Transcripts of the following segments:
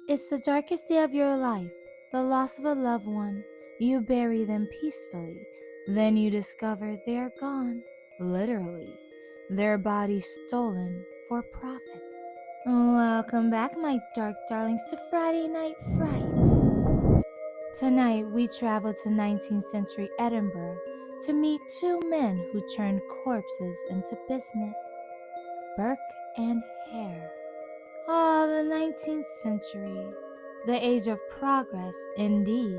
It's the darkest day of your life, the loss of a loved one. You bury them peacefully. Then you discover they're gone, literally. Their bodies stolen for profit. Welcome back, my dark darlings, to Friday Night Frights. Tonight, we travel to 19th century Edinburgh to meet two men who turned corpses into business, Burke and Hare. The 19th century. The age of progress, indeed.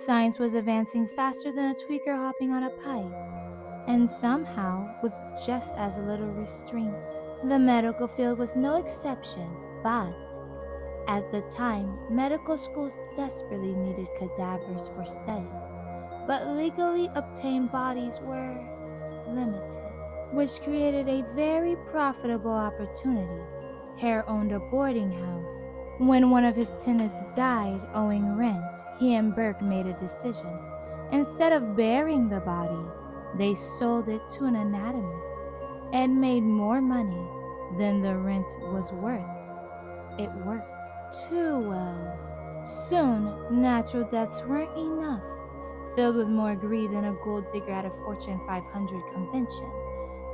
Science was advancing faster than a tweaker hopping on a pipe, and somehow with just as little restraint. The medical field was no exception, but at the time, medical schools desperately needed cadavers for study, but legally obtained bodies were limited, which created a very profitable opportunity. Hare owned a boarding house. When one of his tenants died owing rent, he and Burke made a decision. Instead of burying the body, they sold it to an anatomist and made more money than the rent was worth. It worked too well. Soon, natural deaths weren't enough. Filled with more greed than a gold digger at a Fortune 500 convention,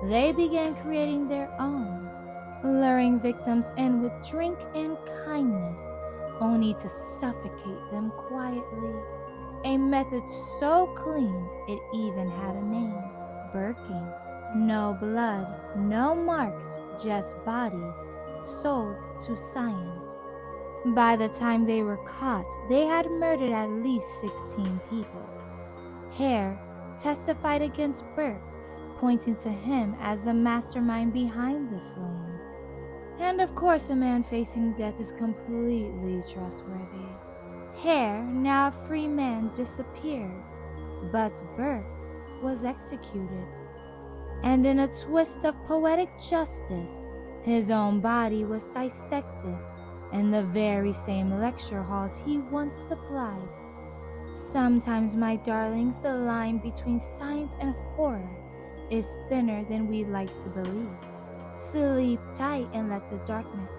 they began creating their own, luring victims in with drink and kindness, only to suffocate them quietly. A method so clean it even had a name, Burking. No blood, no marks, just bodies, sold to science. By the time they were caught, they had murdered at least 16 people. Hare testified against Burke, pointing to him as the mastermind behind the slayings. And of course, a man facing death is completely trustworthy. Hare, now a free man, disappeared, but Burke was executed. And in a twist of poetic justice, his own body was dissected in the very same lecture halls he once supplied. Sometimes, my darlings, the line between science and horror is thinner than we'd like to believe. Sleep tight and let the darkness